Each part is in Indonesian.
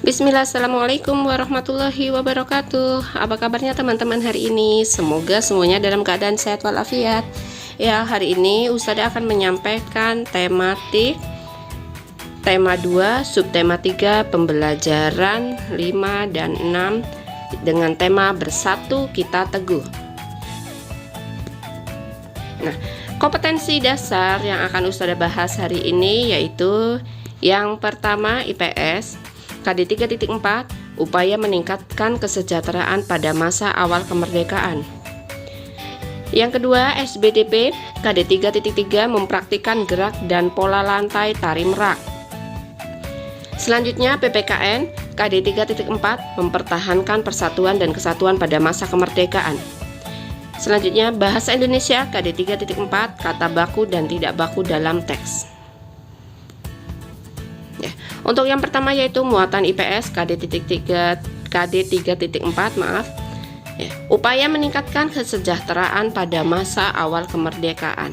Bismillah, assalamualaikum warahmatullahi wabarakatuh. Apa kabarnya teman-teman hari ini? Semoga semuanya dalam keadaan sehat walafiat. Ya, hari ini Ustazah akan menyampaikan tematik tema 2, subtema 3, pembelajaran 5 dan 6 dengan tema Bersatu Kita Teguh. Nah, kompetensi dasar yang akan Ustazah bahas hari ini yaitu yang pertama IPS KD 3.4, upaya meningkatkan kesejahteraan pada masa awal kemerdekaan. Yang kedua, SBDP KD 3.3, mempraktikkan gerak dan pola lantai tari merak. Selanjutnya, PPKN KD 3.4, mempertahankan persatuan dan kesatuan pada masa kemerdekaan. Selanjutnya, Bahasa Indonesia KD 3.4, kata baku dan tidak baku dalam teks. Untuk yang pertama yaitu muatan IPS KD 3.4, upaya meningkatkan kesejahteraan pada masa awal kemerdekaan.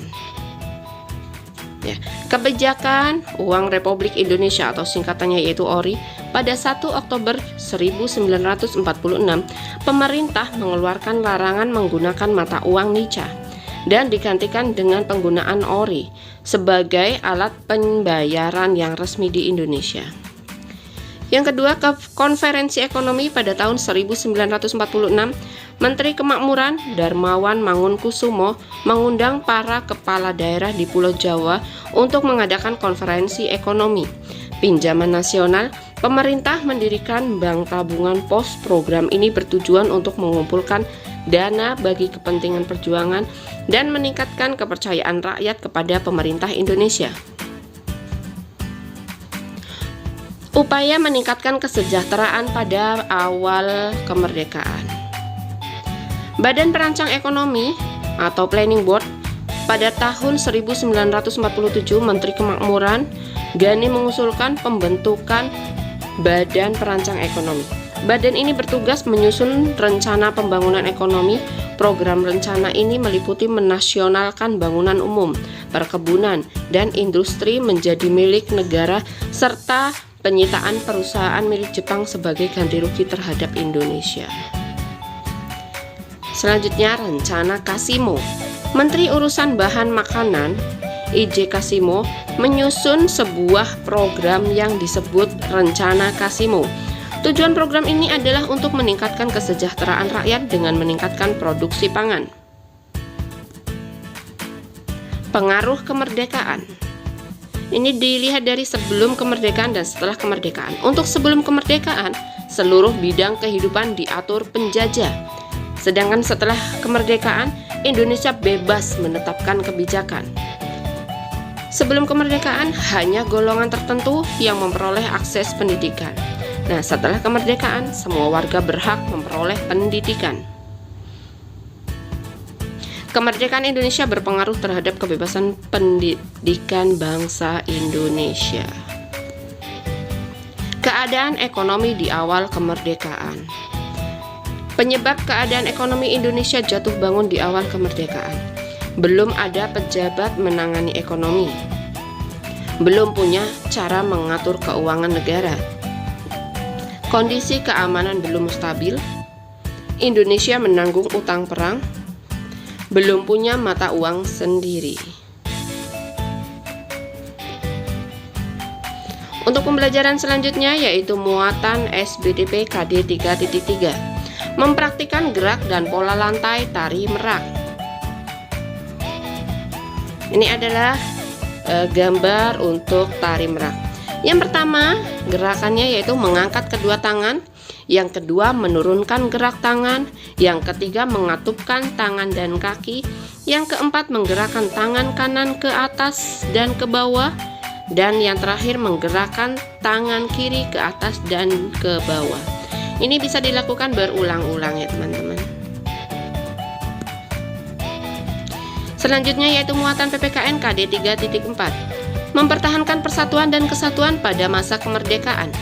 Kebijakan Uang Republik Indonesia atau singkatannya yaitu ORI, pada 1 Oktober 1946 pemerintah mengeluarkan larangan menggunakan mata uang nica dan digantikan dengan penggunaan ORI sebagai alat pembayaran yang resmi di Indonesia. Yang kedua, Konferensi Ekonomi pada tahun 1946, Menteri Kemakmuran Darmawan Mangunkusumo mengundang para kepala daerah di Pulau Jawa untuk mengadakan konferensi ekonomi. Pinjaman nasional, pemerintah mendirikan Bank Tabungan Pos. Program ini bertujuan untuk mengumpulkan dana bagi kepentingan perjuangan dan meningkatkan kepercayaan rakyat kepada pemerintah Indonesia. Upaya meningkatkan kesejahteraan pada awal kemerdekaan. Badan Perancang Ekonomi atau Planning Board pada tahun 1947, Menteri Kemakmuran Gani mengusulkan pembentukan Badan Perancang Ekonomi. Badan ini bertugas menyusun rencana pembangunan ekonomi. Program rencana ini meliputi menasionalkan bangunan umum, perkebunan, dan industri menjadi milik negara serta penyitaan perusahaan milik Jepang sebagai ganti rugi terhadap Indonesia. Selanjutnya, Rencana Kasimo. Menteri Urusan Bahan Makanan I.J. Kasimo menyusun sebuah program yang disebut Rencana Kasimo. Tujuan program ini adalah untuk meningkatkan kesejahteraan rakyat dengan meningkatkan produksi pangan. Pengaruh kemerdekaan. Ini dilihat dari sebelum kemerdekaan dan setelah kemerdekaan. Untuk sebelum kemerdekaan, seluruh bidang kehidupan diatur penjajah. Sedangkan setelah kemerdekaan, Indonesia bebas menetapkan kebijakan. Sebelum kemerdekaan, hanya golongan tertentu yang memperoleh akses pendidikan. Nah, setelah kemerdekaan, semua warga berhak memperoleh pendidikan. Kemerdekaan Indonesia berpengaruh terhadap kebebasan pendidikan bangsa Indonesia. Keadaan ekonomi di awal kemerdekaan. Penyebab keadaan ekonomi Indonesia jatuh bangun di awal kemerdekaan. Belum ada pejabat menangani ekonomi. Belum punya cara mengatur keuangan negara. Kondisi keamanan belum stabil. Indonesia menanggung utang perang. Belum punya mata uang sendiri. Untuk pembelajaran selanjutnya yaitu muatan SBDP KD 3.3, mempraktikkan gerak dan pola lantai tari merak. Ini adalah gambar untuk tari merak. Yang pertama, gerakannya yaitu mengangkat kedua tangan. Yang kedua, menurunkan gerak tangan. Yang ketiga, mengatupkan tangan dan kaki. Yang keempat, menggerakkan tangan kanan ke atas dan ke bawah. Dan yang terakhir, menggerakkan tangan kiri ke atas dan ke bawah. Ini bisa dilakukan berulang-ulang ya teman-teman. Selanjutnya yaitu muatan PPKN KD 3.4, mempertahankan persatuan dan kesatuan pada masa kemerdekaan.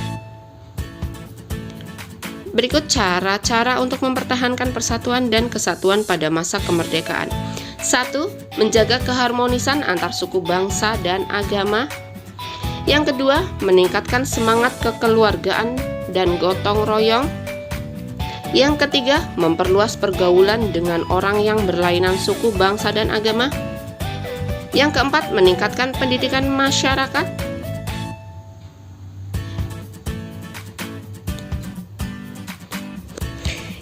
Berikut cara-cara untuk mempertahankan persatuan dan kesatuan pada masa kemerdekaan. 1. Menjaga keharmonisan antar suku bangsa dan agama. Yang kedua, meningkatkan semangat kekeluargaan dan gotong royong. Yang ketiga, memperluas pergaulan dengan orang yang berlainan suku, bangsa, dan agama. Yang keempat, meningkatkan pendidikan masyarakat.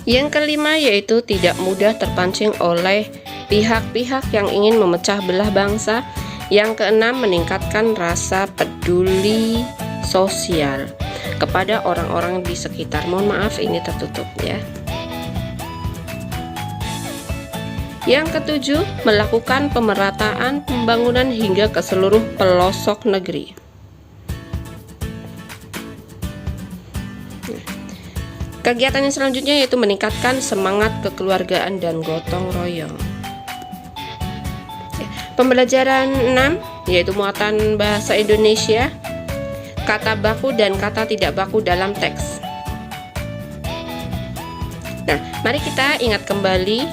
Yang kelima yaitu tidak mudah terpancing oleh pihak-pihak yang ingin memecah belah bangsa. Yang keenam, meningkatkan rasa peduli sosial kepada orang-orang di sekitar. Mohon maaf, ini tertutup ya. Yang ketujuh, melakukan pemerataan pembangunan hingga ke seluruh pelosok negeri. Kegiatan yang selanjutnya yaitu meningkatkan semangat kekeluargaan dan gotong royong. Pembelajaran 6 yaitu muatan bahasa Indonesia, kata baku dan kata tidak baku dalam teks. Nah, mari kita ingat kembali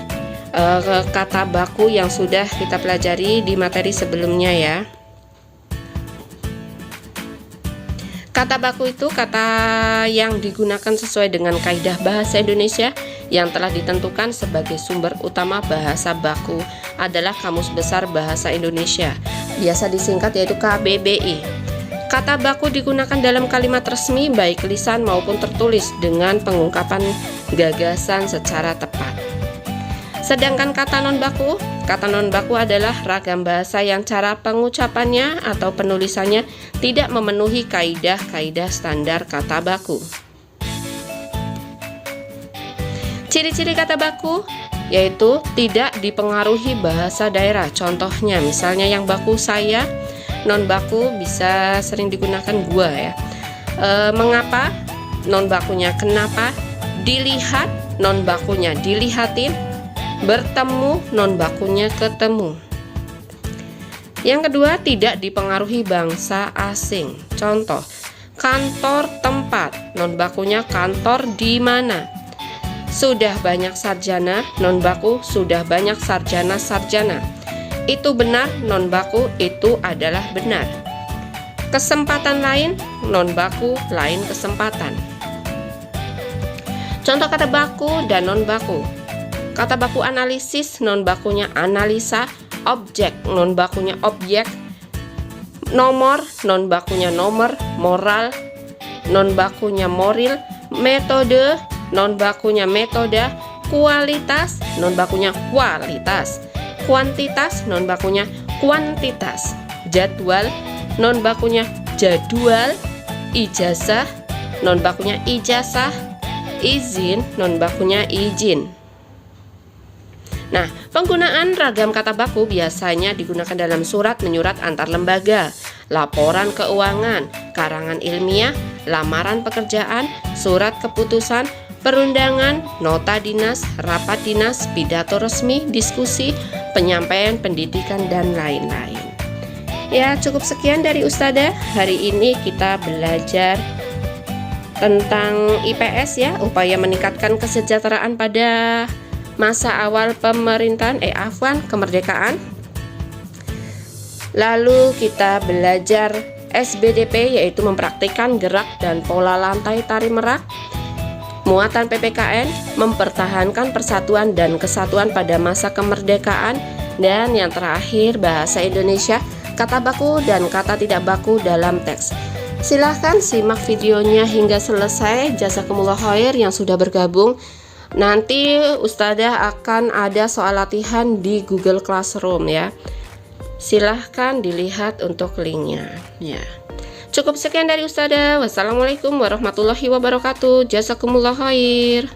kata baku yang sudah kita pelajari di materi sebelumnya ya. Kata baku itu kata yang digunakan sesuai dengan kaidah bahasa Indonesia yang telah ditentukan sebagai sumber utama bahasa baku adalah Kamus Besar Bahasa Indonesia, biasa disingkat yaitu KBBI. Kata baku digunakan dalam kalimat resmi baik lisan maupun tertulis dengan pengungkapan gagasan secara tepat. Sedangkan kata non baku adalah ragam bahasa yang cara pengucapannya atau penulisannya tidak memenuhi kaidah-kaidah standar kata baku. Ciri-ciri kata baku yaitu tidak dipengaruhi bahasa daerah. Contohnya misalnya yang baku saya, non baku bisa sering digunakan gua ya. Mengapa, non bakunya kenapa. Dilihat, non bakunya dilihatin. Bertemu, non bakunya ketemu. Yang kedua, tidak dipengaruhi bangsa asing. Contoh, kantor tempat, non bakunya kantor di mana. Sudah banyak sarjana, non baku sudah banyak sarjana-sarjana. Itu benar, non baku itu adalah benar. Kesempatan lain, non baku lain kesempatan. Contoh kata baku dan non baku. Kata baku analisis, non bakunya analisa. Objek, non bakunya objek. Nomor, non bakunya nomor. Moral, non bakunya moral. Metode, non bakunya metode. Kualitas, non bakunya kualitas. Kuantitas, non bakunya kuantitas. Jadwal, non bakunya jadwal. Ijazah, non bakunya ijazah. Izin, non bakunya izin. Nah, penggunaan ragam kata baku biasanya digunakan dalam surat menyurat antar lembaga, laporan keuangan, karangan ilmiah, lamaran pekerjaan, surat keputusan, perundangan, nota dinas, rapat dinas, pidato resmi, diskusi, penyampaian pendidikan, dan lain-lain. Ya, cukup sekian dari Ustazah. Hari ini kita belajar tentang IPS ya, upaya meningkatkan kesejahteraan pada masa awal pemerintahan kemerdekaan. Lalu kita belajar SBDP yaitu mempraktikkan gerak dan pola lantai tari merak. Muatan PPKN, mempertahankan persatuan dan kesatuan pada masa kemerdekaan. Dan yang terakhir, bahasa Indonesia, kata baku dan kata tidak baku dalam teks. Silahkan simak videonya hingga selesai. Jazakumullah khair yang sudah bergabung. Nanti Ustazah akan ada soal latihan di Google Classroom ya. Silahkan dilihat untuk linknya ya. Cukup sekian dari Ustazah. Wassalamualaikum warahmatullahi wabarakatuh. Jazakumullah khair.